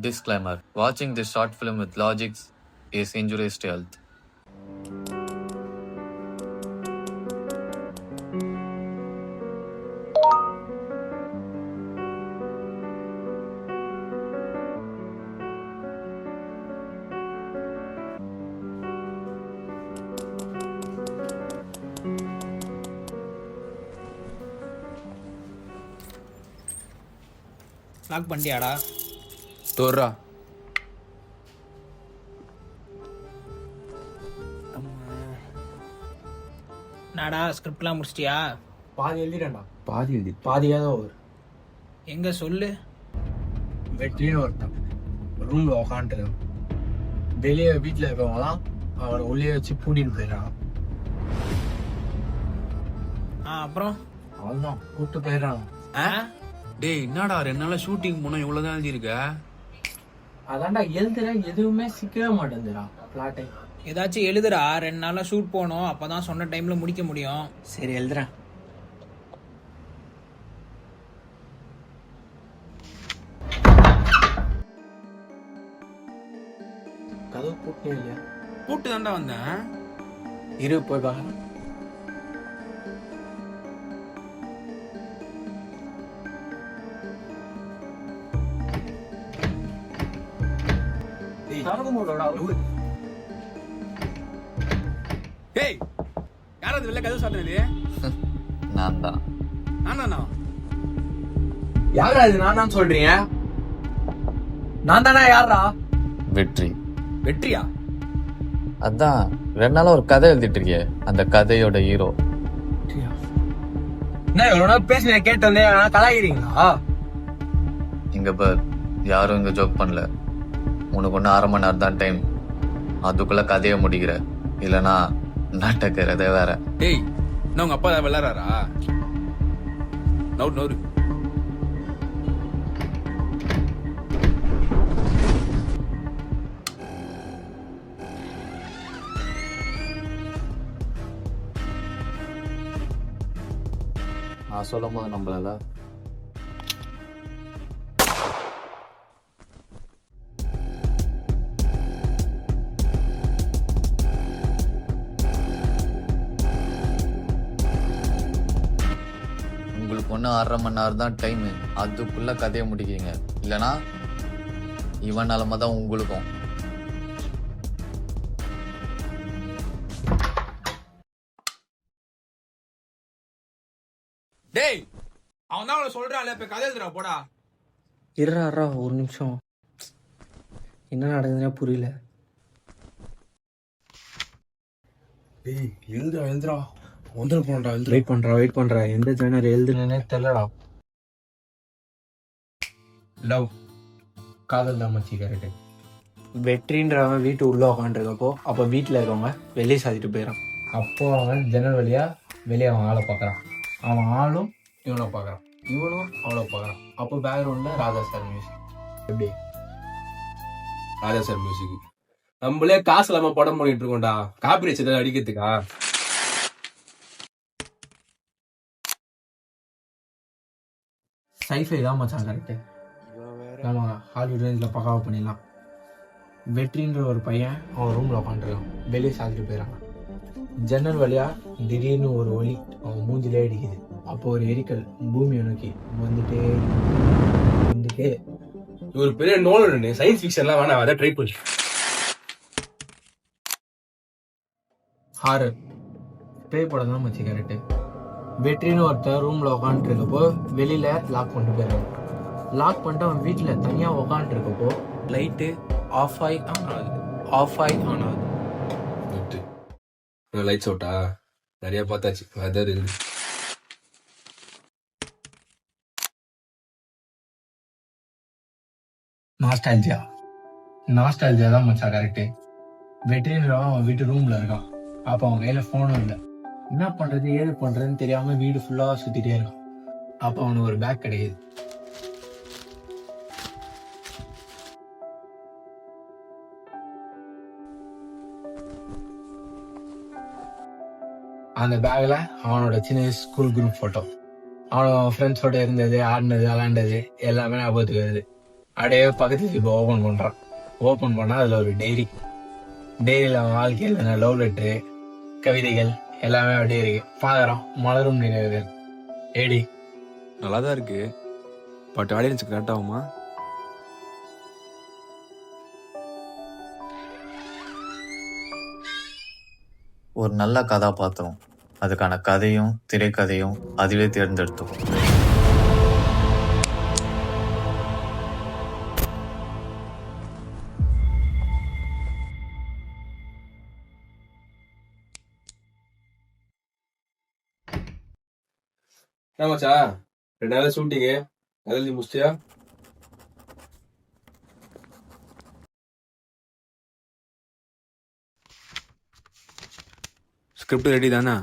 Disclaimer: watching this short film with logics is injurious to health. Lock பண்ணியாடா? தோறா நாடா ஸ்கிரிப்ட்லாம் முடிச்சிட்டியா? பாதி எழுதிட்டேன்டா. பாதி பாதியாக ஒரு எங்க சொல்லு. வெற்றின்னு ஒருத்தன் ரூம்ல உக்காந்துட்டு வெளியே வீட்டில் இருக்கவங்களாம் அவனை உள்ளே வச்சு பூட்டின்னு போயிடறான். அப்புறம் அவன்தான் கூப்பிட்டு போயிடறான். டேய் என்னடா 2 நாளா ஷூட்டிங் போனா இவ்வளவுதான் எழுதிருக்க? அதான்டா எழுதுறேன், எதுவுமே சிக்கவே மாட்டேங்குதுடா பிளாட்டே. ஏதாச்சும் எழுதுடா. 2 நாளா ஷூட் போகணும், அப்பதான் சொன்ன டைம்ல முடிக்க முடியும். சரி எழுதுறேன். கதவு பூட்டே இல்லையா? கூட்டு தாண்டா வந்தேன். இரு போய் பார்க்கலாம். டேய் யாராவது வெளில கதவு சாத்தினது? நான் தான். நானா? யாரா இது? நான் சொல்றீங்க? நான் தானே? யாரா? வெற்றி. வெற்றியா? அதான் 2 நாளா ஒரு கதை எழுதிட்டு இருக்கியே, அந்த கதையோட ஹீரோ. என்ன இவ்வளவு நேரம் பேசின கேட்டு வந்தேன், கலாகிறீங்களா? இங்க பார், யாரும் இங்க ஜோக் பண்ணல. உனக்கு ஒண்ணு 1/2 மணி நேரம் தான் டைம். அதுக்குள்ள கதையை முடிக்கிற, இல்லனா நாட்டக்கிறதே வேற. டேய் நான் உங்க அப்பா விளையாடுறாரா? நோரு நான் சொல்லும் போது நம்மளால உங்களுக்கு ஒன்று 1/2 மணி நேரம் தான் டைம். அதுக்குள்ள கதையை முடிக்கிறீங்க, இல்லனா இவன் நிலமை தான் உங்களுக்கும். டேய் அவன் தான் அவளை சொல்றான்ல, இப்ப கதை எழுதுறா போடா. இருறா ஒரு நிமிஷம், என்ன நடக்குதுன்னே புரியல. டேய் எழுதுறா வந்துட போறா. வெயிட் பண்றா எந்த ஜேனர் எழுதுனே தெரியலடா. லவ் காதல் தான் மச்சி கரெக்டு. வெற்றின்றவன் வீட்டு உள்ள உக்காண்டிருக்கப்போ அப்போ வீட்டில் இருக்கவங்க வெளியே சாதிட்டு போயிடறான். அப்போ அவன் ஜன்னல் வழியா வெளியே அவன் ஆளை பார்க்குறான். அவன் ஆளும் இவனை பார்க்குறான், இவனும் அவளை பார்க்குறான். அப்போ பேக்ரவுண்டில் ராதா சார் மியூசிக். எப்படி ராஜா சார் மியூசிக்? நம்மளே காசு இல்லாம படம் பண்ணிட்டு இருக்கோம்டா, காப்பிரைட்ஸ் ஏதாவது அடிக்கிறதுக்கா? சைஃபை தான் மச்சான் கரெக்டு. நம்ம ஹாலிவுட் ரேஞ்சில் பக்காவாக பண்ணிடலாம். வெற்றின்ற ஒரு பையன் அவன் ரூமில் உட்காந்துருக்கான், வெளியே சாதிட்டு போயிடறான். ஜன்னல் வழியா திடீர்னு ஒரு ஒளி அவன் மூஞ்சிலே அடிக்குது. அப்போ ஒரு எரிக்கல் பூமியை நோக்கி வந்துட்டே ஒரு பெரிய நோலன் சயின்ஸ் ஃபிக்ஷன்லாம் வேணாம், அதை ட்ரை பண்ணி. ஹாரர் பேய் படம் தான் மச்சி கரெக்டு. வெற்றின்னு ஒருத்தர் ரூமில் உக்காந்துருக்கப்போ வெளியில் லாக் பண்ணிட்டு போயிடுறான். லாக் பண்ணிட்டு அவன் வீட்டில் தனியாக உக்காந்துருக்கப்போ லைட்டு ஆஃப் ஆகி ஆன் ஆகுது. லைட்ஸ் அவுட்டா? நிறைய பார்த்தாச்சு. வெதர் இருக்கு. நாஸ்டாலஜியா தான் மச்சா கரெக்டு. வெற்றின்றவன் அவன் வீட்டு ரூமில் இருக்கான். அப்போ அவன் கையில் ஃபோனும் இல்லை. என்ன பண்ணுறது ஏது பண்ணுறதுன்னு தெரியாமல் வீடு ஃபுல்லாக சுற்றிட்டே இருக்கான். அப்போ அவனுக்கு ஒரு பேக் கிடைக்குது. அந்த பேக்கில் அவனோட சின்ன ஸ்கூல் குரூப் ஃபோட்டோ, அவன் ஃப்ரெண்ட்ஸோட இருந்தது, ஆடினது, விளாண்டது எல்லாமே ஞாபகத்துக்கு வருது. அப்படியே பக்கத்து இப்போ ஓப்பன் பண்ணுறான். ஓப்பன் பண்ணால் அதில் ஒரு டைரியில் அவன் வாழ்க்கையில் லவ் லெட்ரு, கவிதைகள் எல்லாமே அப்படியே இருக்கு. பார்க்குறான், மலரும் நினைவுகள். ஏடி நல்லா தான் இருக்கு, பட் ஆடியன்ஸுக்கு கரெக்ட் ஆகுமா? ஒரு நல்ல கதாபாத்திரம் அதுக்கான கதையும் திரைக்கதையும் அதுவே தேர்ந்தெடுத்துக்கும். என்ன மச்சா, 2 நாள் ஷூட்டிங்கு எழுதி முடிச்சியா? ஸ்கிரிப்ட் ரெடி தானே?